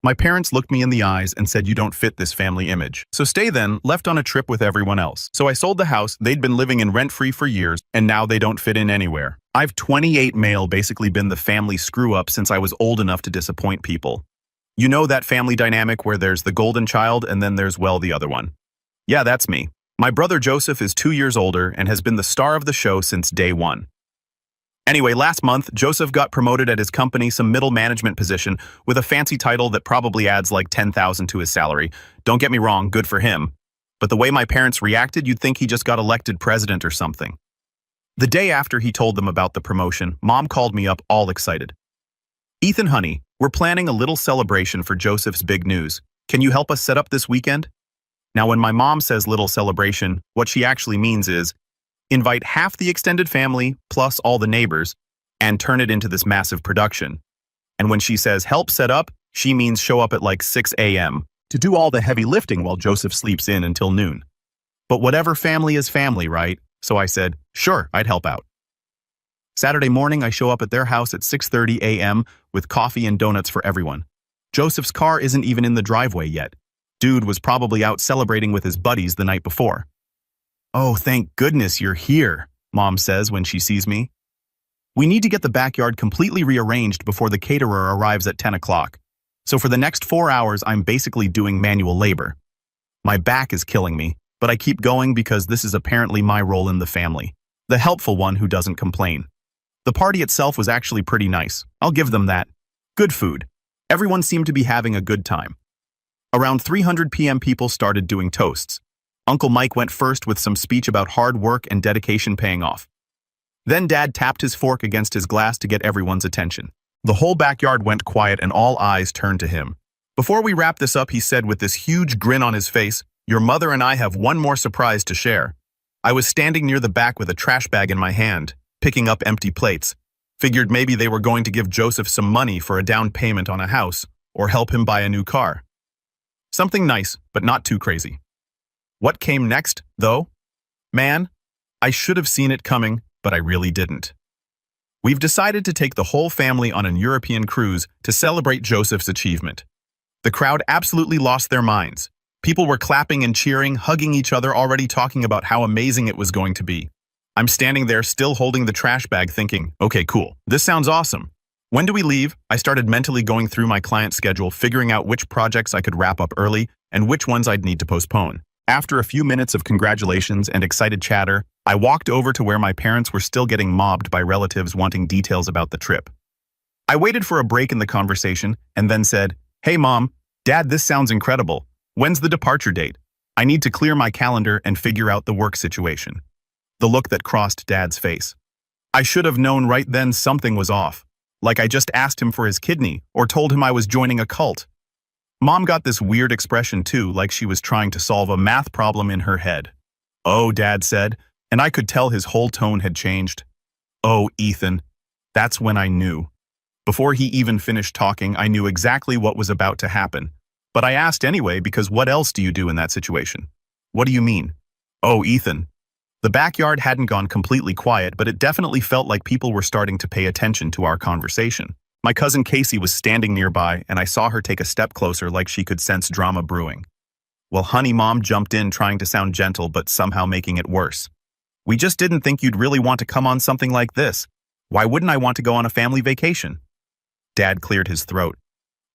My parents looked me in the eyes and said, "You don't fit this family image. So stay then," left on a trip with everyone else. So I sold the house they'd been living in rent-free for years, and now they don't fit in anywhere. I've 28 male basically been the family screw-up since I was old enough to disappoint people. You know that family dynamic where there's the golden child and then there's, well, the other one. Yeah, that's me. My brother Joseph is 2 years older and has been the star of the show since day one. Anyway, last month, Joseph got promoted at his company, some middle management position, with a fancy title that probably adds like $10,000 to his salary. Don't get me wrong, good for him. But the way my parents reacted, you'd think he just got elected president or something. The day after he told them about the promotion, Mom called me up all excited. "Ethan, honey, we're planning a little celebration for Joseph's big news. Can you help us set up this weekend?" Now, when my mom says little celebration, what she actually means is, invite half the extended family, plus all the neighbors, and turn it into this massive production. And when she says help set up, she means show up at like 6 a.m. to do all the heavy lifting while Joseph sleeps in until noon. But whatever family is family, right? So I said, sure, I'd help out. Saturday morning, I show up at their house at 6:30 a.m. with coffee and donuts for everyone. Joseph's car isn't even in the driveway yet. Dude was probably out celebrating with his buddies the night before. "Oh, thank goodness you're here," Mom says when she sees me. "We need to get the backyard completely rearranged before the caterer arrives at 10 o'clock. So for the next 4 hours, I'm basically doing manual labor. My back is killing me, but I keep going because this is apparently my role in the family. The helpful one who doesn't complain. The party itself was actually pretty nice. I'll give them that. Good food. Everyone seemed to be having a good time. Around 300 p.m. people started doing toasts. Uncle Mike went first with some speech about hard work and dedication paying off. Then Dad tapped his fork against his glass to get everyone's attention. The whole backyard went quiet and all eyes turned to him. Before we wrap this up, he said with this huge grin on his face, "Your mother and I have one more surprise to share." I was standing near the back with a trash bag in my hand, picking up empty plates. Figured maybe they were going to give Joseph some money for a down payment on a house, or help him buy a new car. Something nice, but not too crazy. What came next, though? Man, I should have seen it coming, but I really didn't. We've decided to take the whole family on an European cruise to celebrate Joseph's achievement. The crowd absolutely lost their minds. People were clapping and cheering, hugging each other, already talking about how amazing it was going to be. I'm standing there still holding the trash bag thinking, okay, cool, this sounds awesome. When do we leave? I started mentally going through my client schedule, figuring out which projects I could wrap up early and which ones I'd need to postpone. After a few minutes of congratulations and excited chatter, I walked over to where my parents were still getting mobbed by relatives wanting details about the trip. I waited for a break in the conversation and then said, "Hey Mom, Dad, this sounds incredible. When's the departure date? I need to clear my calendar and figure out the work situation." The look that crossed Dad's face. I should have known right then something was off. Like I just asked him for his kidney or told him I was joining a cult. Mom got this weird expression too, like she was trying to solve a math problem in her head. "Oh," Dad said, and I could tell his whole tone had changed. "Oh, Ethan." That's when I knew. Before he even finished talking, I knew exactly what was about to happen. But I asked anyway because what else do you do in that situation? "What do you mean?" "Oh, Ethan." The backyard hadn't gone completely quiet, but it definitely felt like people were starting to pay attention to our conversation. My cousin Casey was standing nearby, and I saw her take a step closer like she could sense drama brewing. Well, honey, Mom jumped in trying to sound gentle but somehow making it worse. "We just didn't think you'd really want to come on something like this. Why wouldn't I want to go on a family vacation?" Dad cleared his throat.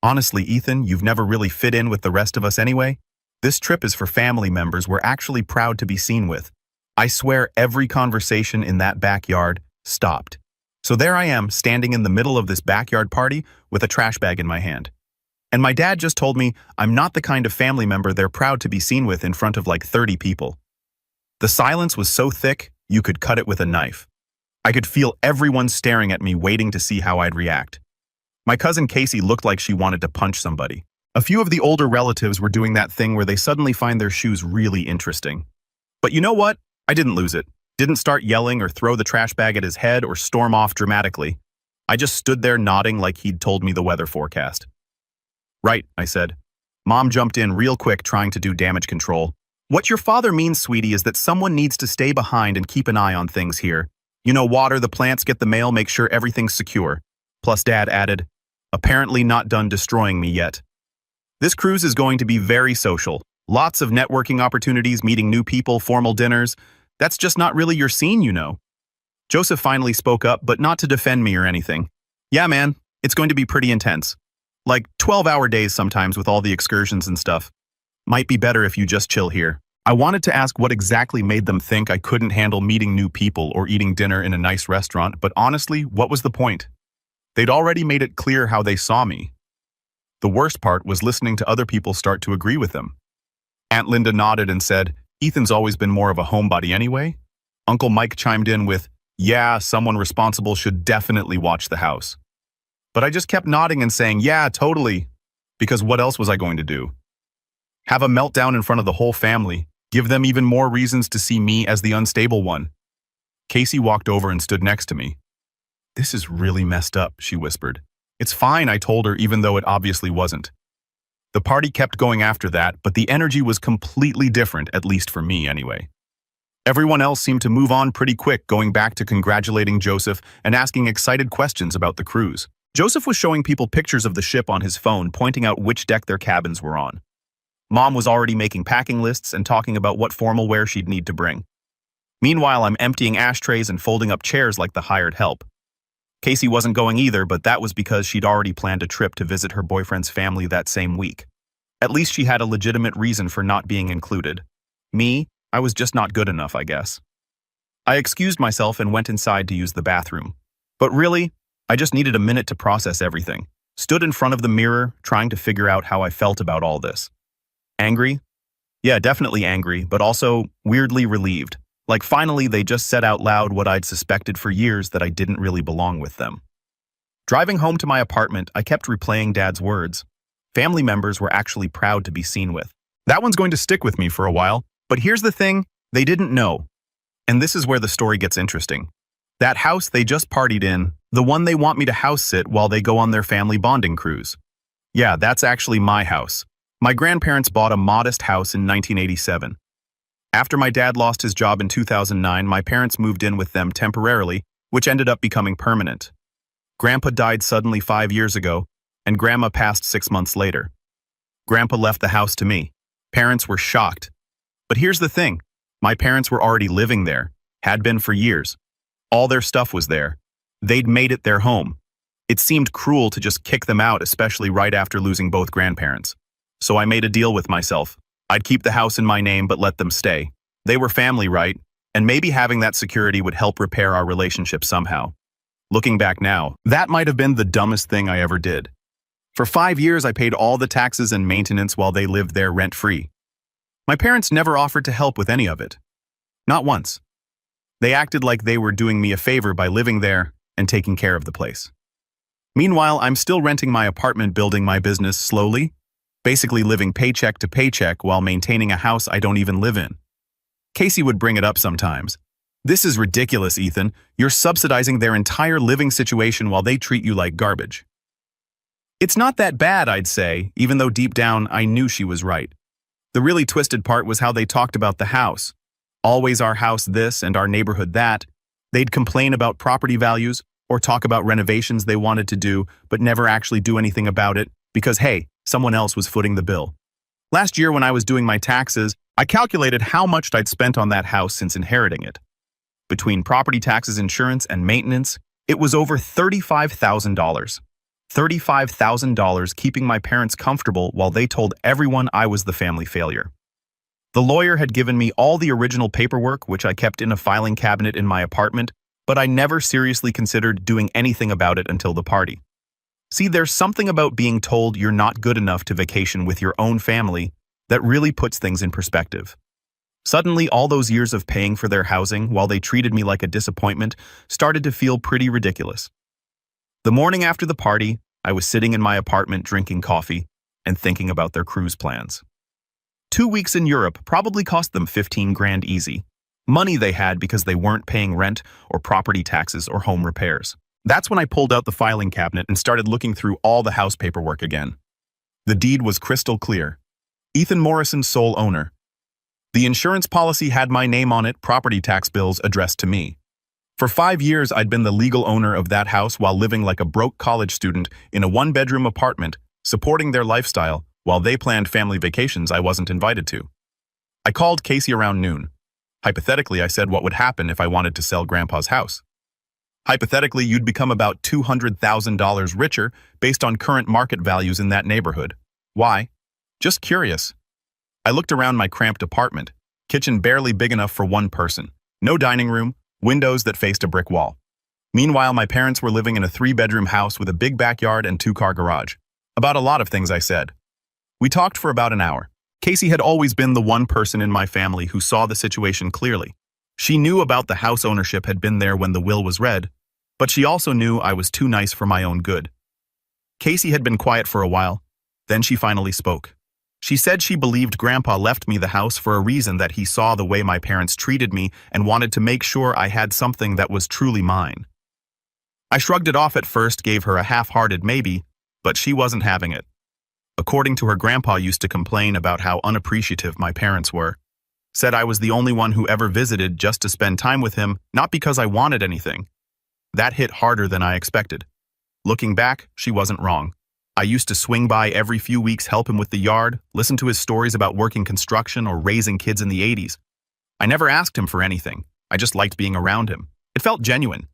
"Honestly, Ethan, you've never really fit in with the rest of us anyway. This trip is for family members we're actually proud to be seen with." I swear every conversation in that backyard stopped. So there I am, standing in the middle of this backyard party with a trash bag in my hand. And my dad just told me I'm not the kind of family member they're proud to be seen with in front of like 30 people. The silence was so thick, you could cut it with a knife. I could feel everyone staring at me, waiting to see how I'd react. My cousin Casey looked like she wanted to punch somebody. A few of the older relatives were doing that thing where they suddenly find their shoes really interesting. But you know what? I didn't lose it. Didn't start yelling or throw the trash bag at his head or storm off dramatically. I just stood there nodding like he'd told me the weather forecast. "Right," I said. Mom jumped in real quick, trying to do damage control. "What your father means, sweetie, is that someone needs to stay behind and keep an eye on things here. You know, water the plants, get the mail, make sure everything's secure." Plus Dad added, "Apparently not done destroying me yet." This cruise is going to be very social. Lots of networking opportunities, meeting new people, formal dinners. That's just not really your scene, you know. Joseph finally spoke up, but not to defend me or anything. Yeah, man, it's going to be pretty intense. Like 12-hour days sometimes with all the excursions and stuff. Might be better if you just chill here. I wanted to ask what exactly made them think I couldn't handle meeting new people or eating dinner in a nice restaurant, but honestly, what was the point? They'd already made it clear how they saw me. The worst part was listening to other people start to agree with them. Aunt Linda nodded and said, Ethan's always been more of a homebody anyway. Uncle Mike chimed in with, yeah, someone responsible should definitely watch the house. But I just kept nodding and saying, yeah, totally, because what else was I going to do? Have a meltdown in front of the whole family, give them even more reasons to see me as the unstable one. Casey walked over and stood next to me. This is really messed up, she whispered. It's fine, I told her, even though it obviously wasn't. The party kept going after that, but the energy was completely different, at least for me anyway. Everyone else seemed to move on pretty quick, going back to congratulating Joseph and asking excited questions about the cruise. Joseph was showing people pictures of the ship on his phone, pointing out which deck their cabins were on. Mom was already making packing lists and talking about what formal wear she'd need to bring. Meanwhile, I'm emptying ashtrays and folding up chairs like the hired help. Casey wasn't going either, but that was because she'd already planned a trip to visit her boyfriend's family that same week. At least she had a legitimate reason for not being included. Me, I was just not good enough, I guess. I excused myself and went inside to use the bathroom. But really, I just needed a minute to process everything. Stood in front of the mirror, trying to figure out how I felt about all this. Angry? Yeah, definitely angry, but also weirdly relieved. Like finally they just said out loud what I'd suspected for years, that I didn't really belong with them. Driving home to my apartment, I kept replaying Dad's words. Family members were actually proud to be seen with. That one's going to stick with me for a while, but here's the thing, they didn't know. And this is where the story gets interesting. That house they just partied in, the one they want me to house sit while they go on their family bonding cruise. Yeah, that's actually my house. My grandparents bought a modest house in 1987. After my dad lost his job in 2009, my parents moved in with them temporarily, which ended up becoming permanent. Grandpa died suddenly 5 years ago, and Grandma passed 6 months later. Grandpa left the house to me. Parents were shocked. But here's the thing, my parents were already living there, had been for years. All their stuff was there. They'd made it their home. It seemed cruel to just kick them out, especially right after losing both grandparents. So I made a deal with myself. I'd keep the house in my name but let them stay. They were family, right? And maybe having that security would help repair our relationship somehow. Looking back now, that might have been the dumbest thing I ever did. For 5 years I paid all the taxes and maintenance while they lived there rent-free. My parents never offered to help with any of it. Not once. They acted like they were doing me a favor by living there and taking care of the place. Meanwhile, I'm still renting my apartment, building my business slowly, basically living paycheck to paycheck while maintaining a house I don't even live in. Casey would bring it up sometimes. This is ridiculous, Ethan. You're subsidizing their entire living situation while they treat you like garbage. It's not that bad, I'd say, even though deep down I knew she was right. The really twisted part was how they talked about the house. Always our house this and our neighborhood that. They'd complain about property values or talk about renovations they wanted to do but never actually do anything about it because, hey, someone else was footing the bill. Last year when I was doing my taxes, I calculated how much I'd spent on that house since inheriting it. Between property taxes, insurance, and maintenance, it was over $35,000. $35,000 keeping my parents comfortable while they told everyone I was the family failure. The lawyer had given me all the original paperwork, which I kept in a filing cabinet in my apartment, but I never seriously considered doing anything about it until the party. See, there's something about being told you're not good enough to vacation with your own family that really puts things in perspective. Suddenly, all those years of paying for their housing while they treated me like a disappointment started to feel pretty ridiculous. The morning after the party, I was sitting in my apartment drinking coffee and thinking about their cruise plans. 2 weeks in Europe probably cost them 15 grand easy. Money they had because they weren't paying rent or property taxes or home repairs. That's when I pulled out the filing cabinet and started looking through all the house paperwork again. The deed was crystal clear. Ethan Morrison, sole owner. The insurance policy had my name on it, property tax bills addressed to me. For 5 years, I'd been the legal owner of that house while living like a broke college student in a one-bedroom apartment, supporting their lifestyle while they planned family vacations I wasn't invited to. I called Casey around noon. Hypothetically, I said what would happen if I wanted to sell Grandpa's house. Hypothetically, you'd become about $200,000 richer based on current market values in that neighborhood. Why? Just curious. I looked around my cramped apartment, kitchen barely big enough for one person, no dining room, windows that faced a brick wall. Meanwhile, my parents were living in a 3-bedroom house with a big backyard and 2-car garage. About a lot of things I said. We talked for about an hour. Casey had always been the one person in my family who saw the situation clearly. She knew about the house ownership had been there when the will was read, but she also knew I was too nice for my own good. Casey had been quiet for a while, then she finally spoke. She said she believed Grandpa left me the house for a reason, that he saw the way my parents treated me and wanted to make sure I had something that was truly mine. I shrugged it off at first, gave her a half-hearted maybe, but she wasn't having it. According to her, Grandpa used to complain about how unappreciative my parents were. Said I was the only one who ever visited just to spend time with him, not because I wanted anything. That hit harder than I expected. Looking back, she wasn't wrong. I used to swing by every few weeks, help him with the yard, listen to his stories about working construction or raising kids in the 80s. I never asked him for anything. I just liked being around him. It felt genuine.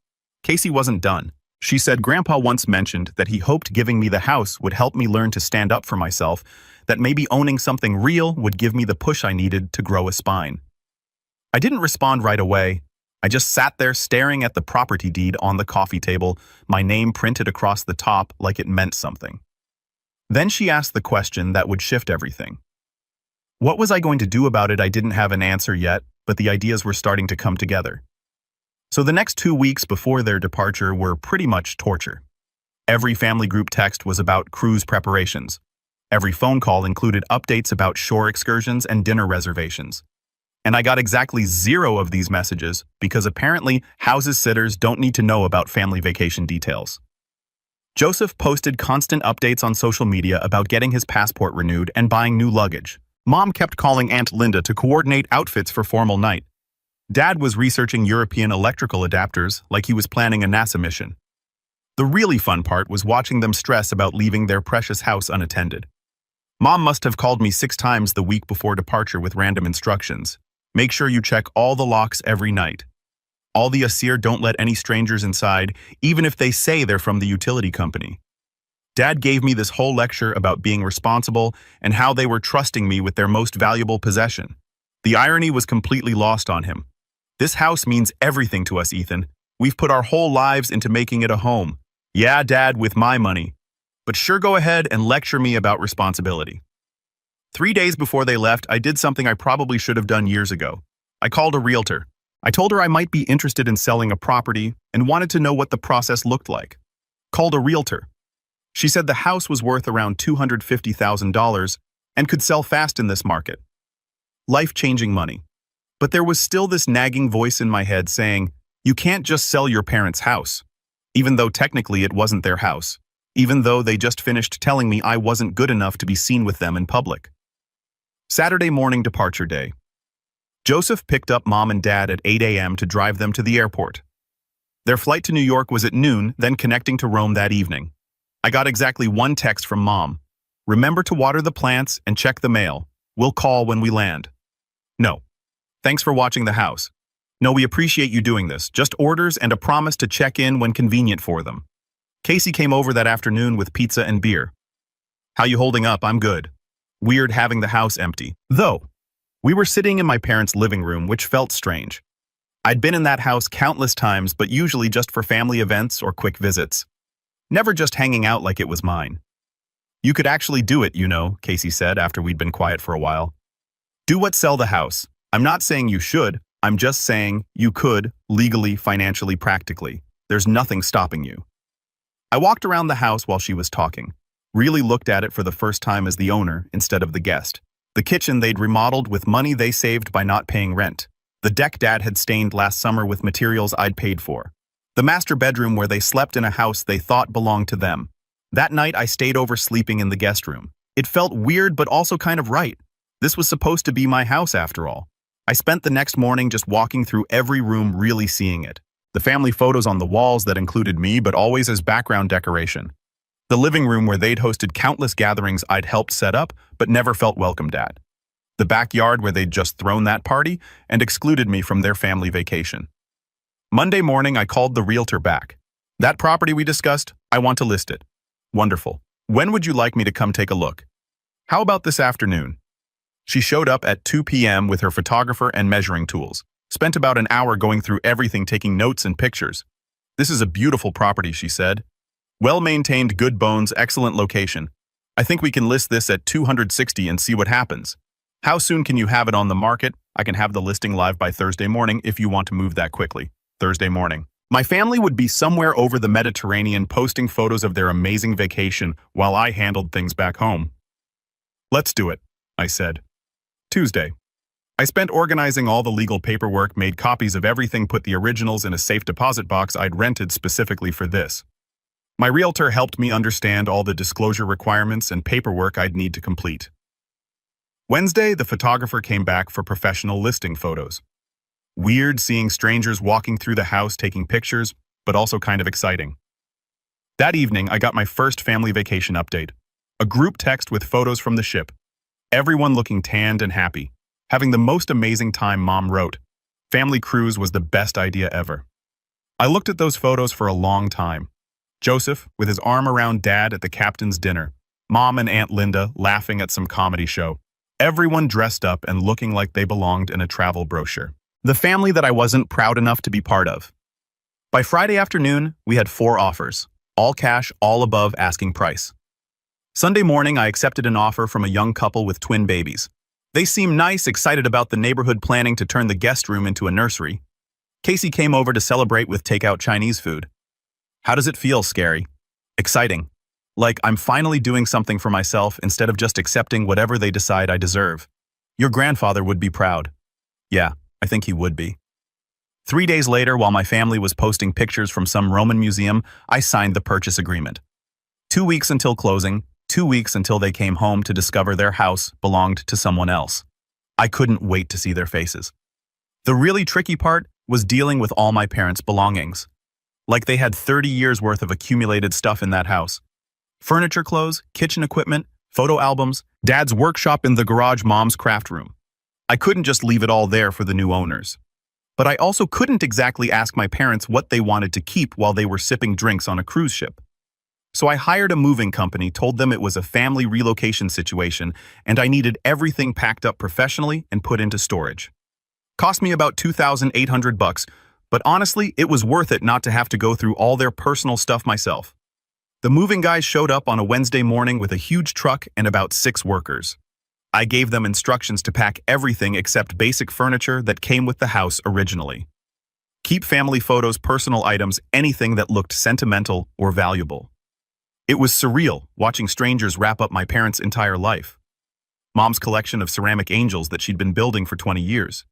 Casey wasn't done. She said Grandpa once mentioned that he hoped giving me the house would help me learn to stand up for myself, that maybe owning something real would give me the push I needed to grow a spine. I didn't respond right away. I just sat there staring at the property deed on the coffee table, my name printed across the top like it meant something. Then she asked the question that would shift everything. What was I going to do about it? I didn't have an answer yet, but the ideas were starting to come together. So the next 2 weeks before their departure were pretty much torture. Every family group text was about cruise preparations. Every phone call included updates about shore excursions and dinner reservations. And I got exactly 0 of these messages because apparently houses sitters don't need to know about family vacation details. Joseph posted constant updates on social media about getting his passport renewed and buying new luggage. Mom kept calling Aunt Linda to coordinate outfits for formal night. Dad was researching European electrical adapters like he was planning a NASA mission. The really fun part was watching them stress about leaving their precious house unattended. Mom must have called me 6 times the week before departure with random instructions. Make sure you check all the locks every night. All the Asir don't let any strangers inside, even if they say they're from the utility company. Dad gave me this whole lecture about being responsible and how they were trusting me with their most valuable possession. The irony was completely lost on him. This house means everything to us, Ethan. We've put our whole lives into making it a home. Yeah, Dad, with my money. But sure, go ahead and lecture me about responsibility. 3 days before they left, I did something I probably should have done years ago. I called a realtor. I told her I might be interested in selling a property and wanted to know what the process looked like. Called a realtor. She said the house was worth around $250,000 and could sell fast in this market. Life-changing money. But there was still this nagging voice in my head saying, you can't just sell your parents' house. Even though technically it wasn't their house. Even though they just finished telling me I wasn't good enough to be seen with them in public. Saturday morning departure day. Joseph picked up Mom and Dad at 8 a.m. to drive them to the airport. Their flight to New York was at noon, then connecting to Rome that evening. I got exactly one text from Mom. Remember to water the plants and check the mail. We'll call when we land. No. Thanks for watching the house. No, we appreciate you doing this. Just orders and a promise to check in when convenient for them. Casey came over that afternoon with pizza and beer. How you holding up? I'm good. Weird having the house empty. Though, we were sitting in my parents' living room, which felt strange. I'd been in that house countless times, but usually just for family events or quick visits. Never just hanging out like it was mine. You could actually do it, you know, Casey said after we'd been quiet for a while. Do what? Sell the house. I'm not saying you should. I'm just saying you could, legally, financially, practically. There's nothing stopping you. I walked around the house while she was talking. Really looked at it for the first time as the owner instead of the guest. The kitchen they'd remodeled with money they saved by not paying rent. The deck Dad had stained last summer with materials I'd paid for. The master bedroom where they slept in a house they thought belonged to them. That night I stayed over sleeping in the guest room. It felt weird but also kind of right. This was supposed to be my house after all. I spent the next morning just walking through every room, really seeing it. The family photos on the walls that included me but always as background decoration. The living room where they'd hosted countless gatherings I'd helped set up but never felt welcomed at. The backyard where they'd just thrown that party and excluded me from their family vacation. Monday morning, I called the realtor back. That property we discussed, I want to list it. Wonderful. When would you like me to come take a look? How about this afternoon? She showed up at 2 p.m. with her photographer and measuring tools. Spent about an hour going through everything, taking notes and pictures. This is a beautiful property, she said. Well-maintained, good bones, excellent location. I think we can list this at 260 and see what happens. How soon can you have it on the market? I can have the listing live by Thursday morning if you want to move that quickly. Thursday morning. My family would be somewhere over the Mediterranean posting photos of their amazing vacation while I handled things back home. Let's do it, I said. Tuesday. I spent organizing all the legal paperwork, made copies of everything, put the originals in a safe deposit box I'd rented specifically for this. My realtor helped me understand all the disclosure requirements and paperwork I'd need to complete. Wednesday, the photographer came back for professional listing photos. Weird seeing strangers walking through the house taking pictures, but also kind of exciting. That evening, I got my first family vacation update. A group text with photos from the ship. Everyone looking tanned and happy. Having the most amazing time, Mom wrote. Family cruise was the best idea ever. I looked at those photos for a long time. Joseph, with his arm around Dad at the captain's dinner. Mom and Aunt Linda laughing at some comedy show. Everyone dressed up and looking like they belonged in a travel brochure. The family that I wasn't proud enough to be part of. By Friday afternoon, we had 4 offers. All cash, all above asking price. Sunday morning, I accepted an offer from a young couple with twin babies. They seemed nice, excited about the neighborhood planning to turn the guest room into a nursery. Casey came over to celebrate with takeout Chinese food. How does it feel, Scary? Exciting. Like I'm finally doing something for myself instead of just accepting whatever they decide I deserve. Your grandfather would be proud. Yeah, I think he would be. 3 days later, while my family was posting pictures from some Roman museum, I signed the purchase agreement. 2 weeks until closing, 2 weeks until they came home to discover their house belonged to someone else. I couldn't wait to see their faces. The really tricky part was dealing with all my parents' belongings. Like they had 30 years worth of accumulated stuff in that house. Furniture, clothes, kitchen equipment, photo albums, Dad's workshop in the garage, Mom's craft room. I couldn't just leave it all there for the new owners. But I also couldn't exactly ask my parents what they wanted to keep while they were sipping drinks on a cruise ship. So I hired a moving company, told them it was a family relocation situation, and I needed everything packed up professionally and put into storage. Cost me about $2,800, but honestly, it was worth it not to have to go through all their personal stuff myself. The moving guys showed up on a Wednesday morning with a huge truck and about 6 workers. I gave them instructions to pack everything except basic furniture that came with the house originally. Keep family photos, personal items, anything that looked sentimental or valuable. It was surreal watching strangers wrap up my parents' entire life. Mom's collection of ceramic angels that she'd been building for 20 years.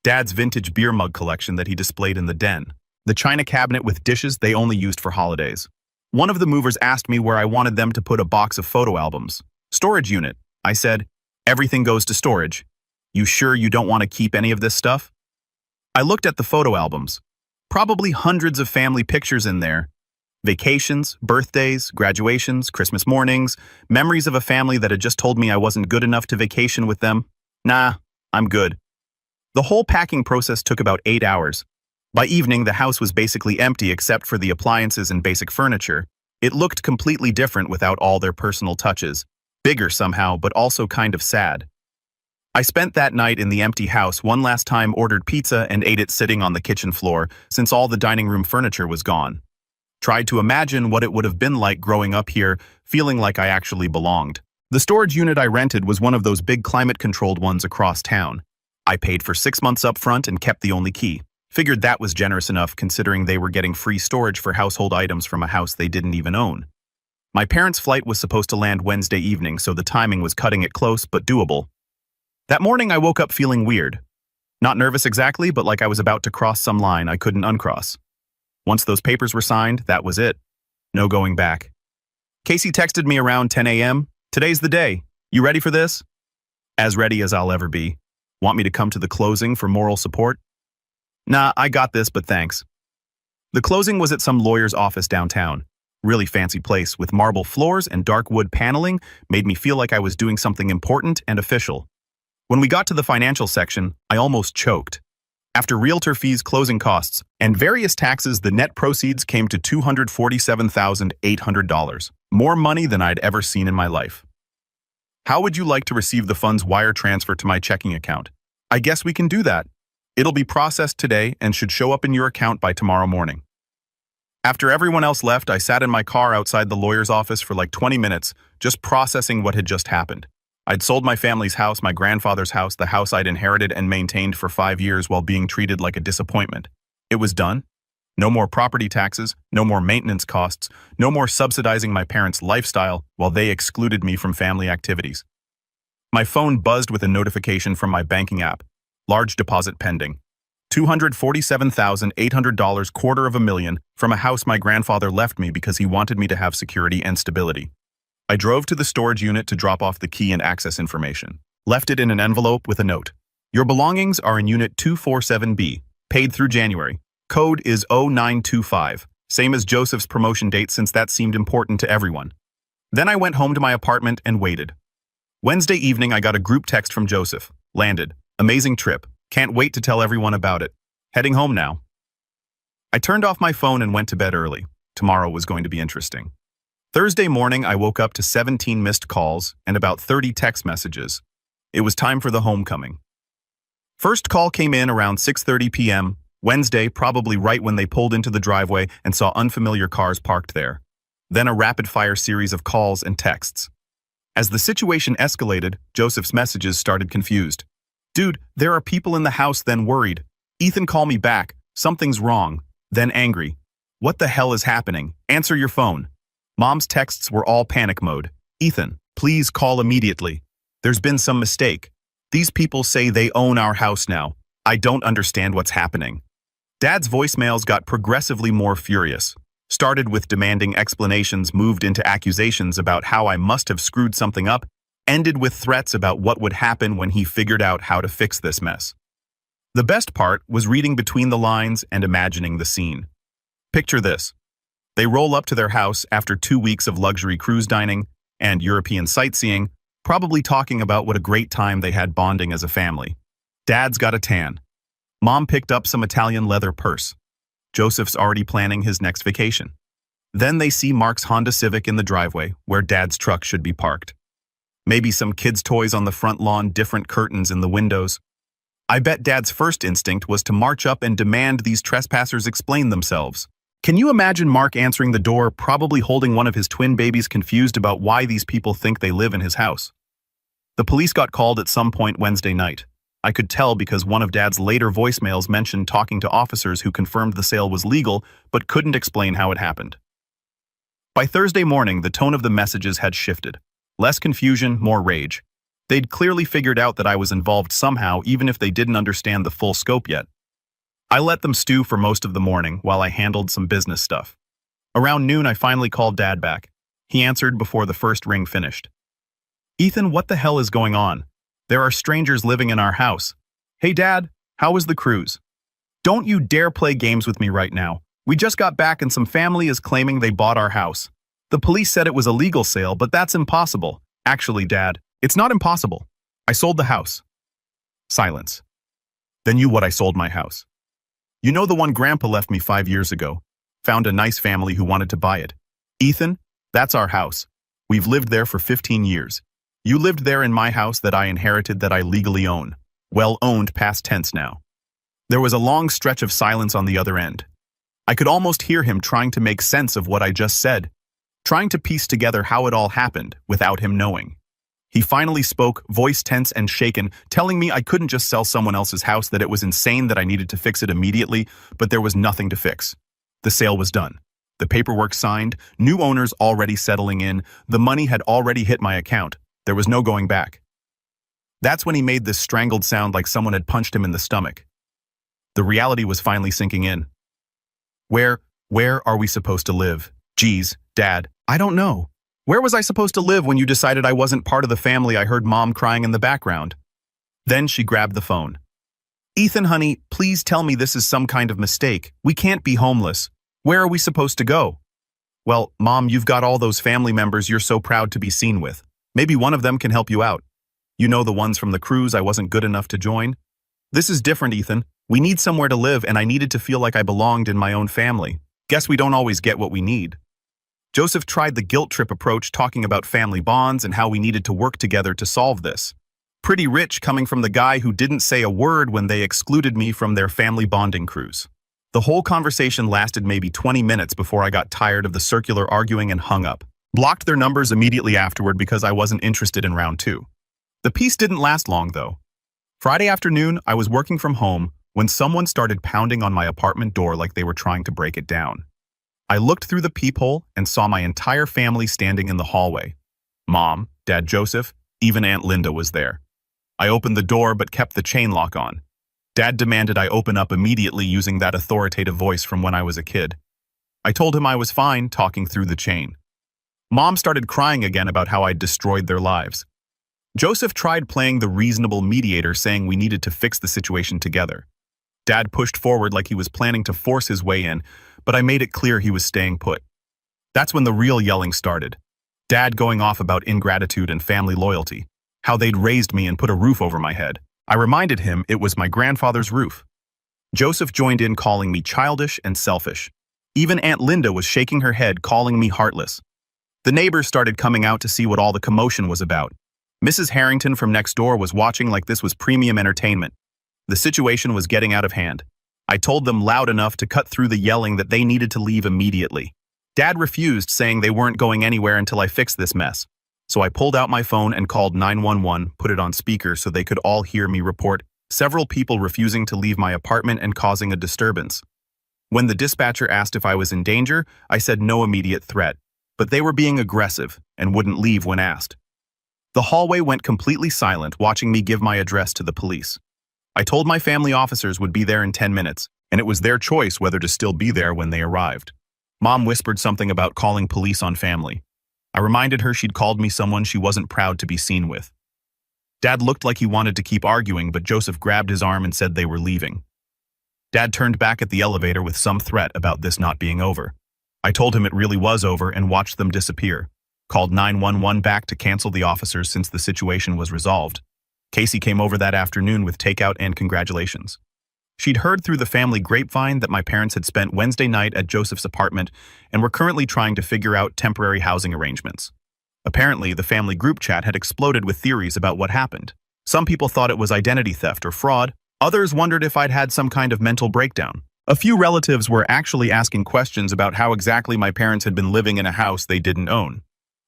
Dad's vintage beer mug collection that he displayed in the den. The china cabinet with dishes they only used for holidays. One of the movers asked me where I wanted them to put a box of photo albums. Storage unit. I said, everything goes to storage. You sure you don't want to keep any of this stuff? I looked at the photo albums. Probably hundreds of family pictures in there. Vacations, birthdays, graduations, Christmas mornings, memories of a family that had just told me I wasn't good enough to vacation with them. Nah, I'm good. The whole packing process took about 8 hours. By evening, the house was basically empty except for the appliances and basic furniture. It looked completely different without all their personal touches. Bigger somehow, but also kind of sad. I spent that night in the empty house one last time, ordered pizza and ate it sitting on the kitchen floor since all the dining room furniture was gone. Tried to imagine what it would have been like growing up here, feeling like I actually belonged. The storage unit I rented was one of those big climate-controlled ones across town. I paid for 6 months up front and kept the only key. Figured that was generous enough considering they were getting free storage for household items from a house they didn't even own. My parents' flight was supposed to land Wednesday evening, so the timing was cutting it close but doable. That morning I woke up feeling weird. Not nervous exactly, but like I was about to cross some line I couldn't uncross. Once those papers were signed, that was it. No going back. Casey texted me around 10 a.m. Today's the day. You ready for this? As ready as I'll ever be. Want me to come to the closing for moral support? Nah, I got this, but thanks. The closing was at some lawyer's office downtown. Really fancy place with marble floors and dark wood paneling made me feel like I was doing something important and official. When we got to the financial section, I almost choked. After realtor fees, closing costs, and various taxes, the net proceeds came to $247,800, more money than I'd ever seen in my life. How would you like to receive the funds wire transfer to my checking account? I guess we can do that. It'll be processed today and should show up in your account by tomorrow morning. After everyone else left, I sat in my car outside the lawyer's office for like 20 minutes, just processing what had just happened. I'd sold my family's house, my grandfather's house, the house I'd inherited and maintained for 5 years while being treated like a disappointment. It was done. No more property taxes, no more maintenance costs, no more subsidizing my parents' lifestyle while they excluded me from family activities. My phone buzzed with a notification from my banking app. Large deposit pending. $247,800, $250,000 from a house my grandfather left me because he wanted me to have security and stability. I drove to the storage unit to drop off the key and access information. Left it in an envelope with a note. Your belongings are in Unit 247B, paid through January. Code is 0925, same as Joseph's promotion date since that seemed important to everyone. Then I went home to my apartment and waited. Wednesday evening I got a group text from Joseph. Landed. Amazing trip. Can't wait to tell everyone about it. Heading home now. I turned off my phone and went to bed early. Tomorrow was going to be interesting. Thursday morning, I woke up to 17 missed calls and about 30 text messages. It was time for the homecoming. First call came in around 6:30 p.m., Wednesday, probably right when they pulled into the driveway and saw unfamiliar cars parked there. Then a rapid-fire series of calls and texts. As the situation escalated, Joseph's messages started confused. Dude, there are people in the house, then worried. Ethan, call me back. Something's wrong. Then angry. What the hell is happening? Answer your phone. Mom's texts were all panic mode. Ethan, please call immediately. There's been some mistake. These people say they own our house now. I don't understand what's happening. Dad's voicemails got progressively more furious. Started with demanding explanations, moved into accusations about how I must have screwed something up, ended with threats about what would happen when he figured out how to fix this mess. The best part was reading between the lines and imagining the scene. Picture this. They roll up to their house after 2 weeks of luxury cruise dining and European sightseeing, probably talking about what a great time they had bonding as a family. Dad's got a tan. Mom picked up some Italian leather purse. Joseph's already planning his next vacation. Then they see Mark's Honda Civic in the driveway, where Dad's truck should be parked. Maybe some kids' toys on the front lawn, different curtains in the windows. I bet Dad's first instinct was to march up and demand these trespassers explain themselves. Can you imagine Mark answering the door, probably holding one of his twin babies, confused about why these people think they live in his house? The police got called at some point Wednesday night. I could tell because one of Dad's later voicemails mentioned talking to officers who confirmed the sale was legal, but couldn't explain how it happened. By Thursday morning, the tone of the messages had shifted. Less confusion, more rage. They'd clearly figured out that I was involved somehow, even if they didn't understand the full scope yet. I let them stew for most of the morning while I handled some business stuff. Around noon, I finally called Dad back. He answered before the first ring finished. Ethan, what the hell is going on? There are strangers living in our house. Hey Dad, how was the cruise? Don't you dare play games with me right now. We just got back and some family is claiming they bought our house. The police said it was a legal sale, but that's impossible. Actually, Dad, it's not impossible. I sold the house. Silence. Then I sold my house. You know the one Grandpa left me 5 years ago. Found a nice family who wanted to buy it. Ethan, that's our house. We've lived there for 15 years. You lived there in my house that I inherited that I legally own. Well owned, past tense now. There was a long stretch of silence on the other end. I could almost hear him trying to make sense of what I just said, trying to piece together how it all happened without him knowing. He finally spoke, voice tense and shaken, telling me I couldn't just sell someone else's house, that it was insane that I needed to fix it immediately, but there was nothing to fix. The sale was done. The paperwork signed, new owners already settling in, the money had already hit my account. There was no going back. That's when he made this strangled sound like someone had punched him in the stomach. The reality was finally sinking in. Where are we supposed to live? Geez, Dad, I don't know. Where was I supposed to live when you decided I wasn't part of the family? I heard Mom crying in the background. Then she grabbed the phone. Ethan, honey, please tell me this is some kind of mistake. We can't be homeless. Where are we supposed to go? Well, Mom, you've got all those family members you're so proud to be seen with. Maybe one of them can help you out. You know, the ones from the cruise I wasn't good enough to join? This is different, Ethan. We need somewhere to live, and I needed to feel like I belonged in my own family. Guess we don't always get what we need. Joseph tried the guilt trip approach, talking about family bonds and how we needed to work together to solve this. Pretty rich coming from the guy who didn't say a word when they excluded me from their family bonding cruise. The whole conversation lasted maybe 20 minutes before I got tired of the circular arguing and hung up. Blocked their numbers immediately afterward because I wasn't interested in round 2. The peace didn't last long, though. Friday afternoon, I was working from home when someone started pounding on my apartment door like they were trying to break it down. I looked through the peephole and saw my entire family standing in the hallway. Mom, Dad Joseph, even Aunt Linda was there. I opened the door but kept the chain lock on. Dad demanded I open up immediately using that authoritative voice from when I was a kid. I told him I was fine, talking through the chain. Mom started crying again about how I'd destroyed their lives. Joseph tried playing the reasonable mediator, saying we needed to fix the situation together. Dad pushed forward like he was planning to force his way in, but I made it clear he was staying put. That's when the real yelling started. Dad going off about ingratitude and family loyalty, how they'd raised me and put a roof over my head. I reminded him it was my grandfather's roof. Joseph joined in, calling me childish and selfish. Even Aunt Linda was shaking her head, calling me heartless. The neighbors started coming out to see what all the commotion was about. Mrs. Harrington from next door was watching like this was premium entertainment. The situation was getting out of hand. I told them loud enough to cut through the yelling that they needed to leave immediately. Dad refused, saying they weren't going anywhere until I fixed this mess. So I pulled out my phone and called 911, put it on speaker so they could all hear me report several people refusing to leave my apartment and causing a disturbance. When the dispatcher asked if I was in danger, I said no immediate threat, but they were being aggressive and wouldn't leave when asked. The hallway went completely silent, watching me give my address to the police. I told my family officers would be there in 10 minutes, and it was their choice whether to still be there when they arrived. Mom whispered something about calling police on family. I reminded her she'd called me someone she wasn't proud to be seen with. Dad looked like he wanted to keep arguing, but Joseph grabbed his arm and said they were leaving. Dad turned back at the elevator with some threat about this not being over. I told him it really was over and watched them disappear. Called 911 back to cancel the officers since the situation was resolved. Casey came over that afternoon with takeout and congratulations. She'd heard through the family grapevine that my parents had spent Wednesday night at Joseph's apartment and were currently trying to figure out temporary housing arrangements. Apparently, the family group chat had exploded with theories about what happened. Some people thought it was identity theft or fraud. Others wondered if I'd had some kind of mental breakdown. A few relatives were actually asking questions about how exactly my parents had been living in a house they didn't own.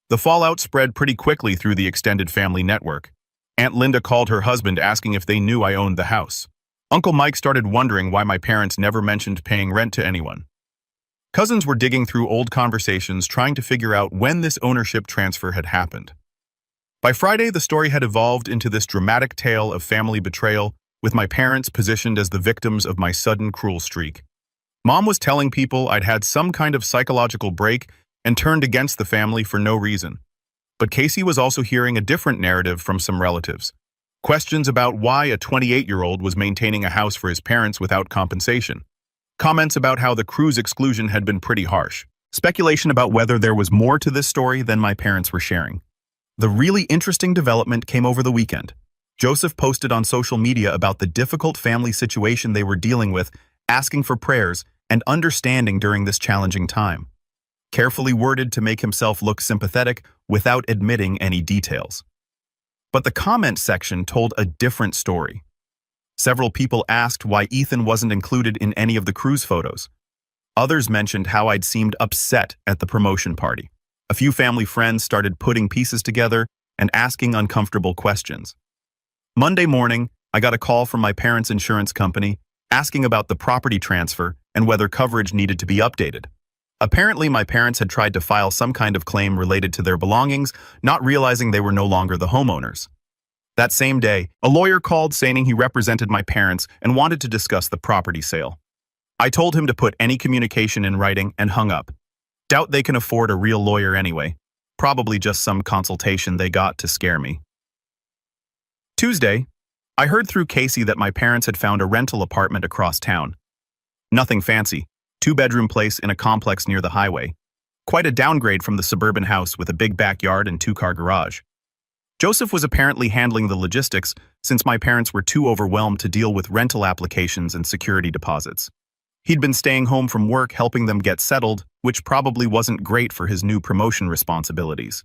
The fallout spread pretty quickly through the extended family network. Aunt Linda called her husband asking if they knew I owned the house. Uncle Mike started wondering why my parents never mentioned paying rent to anyone. Cousins were digging through old conversations, trying to figure out when this ownership transfer had happened. By Friday, the story had evolved into this dramatic tale of family betrayal, with my parents positioned as the victims of my sudden cruel streak. Mom was telling people I'd had some kind of psychological break and turned against the family for no reason. But Casey was also hearing a different narrative from some relatives. Questions about why a 28-year-old was maintaining a house for his parents without compensation. Comments about how the cruise exclusion had been pretty harsh. Speculation about whether there was more to this story than my parents were sharing. The really interesting development came over the weekend. Joseph posted on social media about the difficult family situation they were dealing with, asking for prayers and understanding during this challenging time. Carefully worded to make himself look sympathetic without admitting any details. But the comment section told a different story. Several people asked why Ethan wasn't included in any of the cruise photos. Others mentioned how I'd seemed upset at the promotion party. A few family friends started putting pieces together and asking uncomfortable questions. Monday morning, I got a call from my parents' insurance company asking about the property transfer and whether coverage needed to be updated. Apparently, my parents had tried to file some kind of claim related to their belongings, not realizing they were no longer the homeowners. That same day, a lawyer called saying he represented my parents and wanted to discuss the property sale. I told him to put any communication in writing and hung up. Doubt they can afford a real lawyer anyway. Probably just some consultation they got to scare me. Tuesday, I heard through Casey that my parents had found a rental apartment across town. Nothing fancy. 2-bedroom place in a complex near the highway. Quite a downgrade from the suburban house with a big backyard and two-car garage. Joseph was apparently handling the logistics since my parents were too overwhelmed to deal with rental applications and security deposits. He'd been staying home from work helping them get settled, which probably wasn't great for his new promotion responsibilities.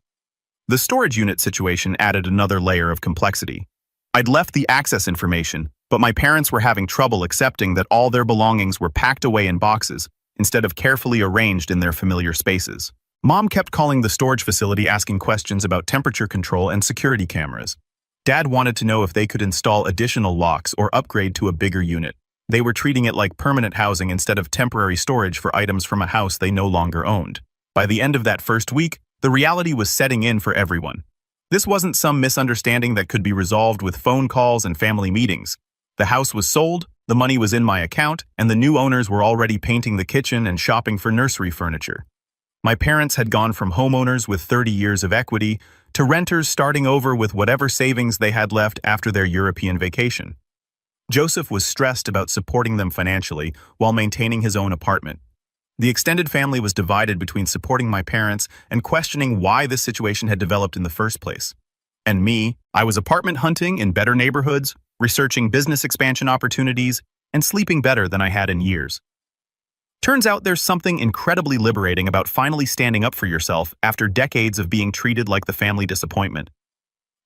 The storage unit situation added another layer of complexity. I'd left the access information, but my parents were having trouble accepting that all their belongings were packed away in boxes instead of carefully arranged in their familiar spaces. Mom kept calling the storage facility asking questions about temperature control and security cameras. Dad wanted to know if they could install additional locks or upgrade to a bigger unit. They were treating it like permanent housing instead of temporary storage for items from a house they no longer owned. By the end of that first week, the reality was setting in for everyone. This wasn't some misunderstanding that could be resolved with phone calls and family meetings. The house was sold, the money was in my account, and the new owners were already painting the kitchen and shopping for nursery furniture. My parents had gone from homeowners with 30 years of equity to renters starting over with whatever savings they had left after their European vacation. Joseph was stressed about supporting them financially while maintaining his own apartment. The extended family was divided between supporting my parents and questioning why this situation had developed in the first place. And me, I was apartment hunting in better neighborhoods, researching business expansion opportunities, and sleeping better than I had in years. Turns out there's something incredibly liberating about finally standing up for yourself after decades of being treated like the family disappointment.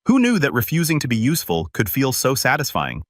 Who knew that refusing to be useful could feel so satisfying?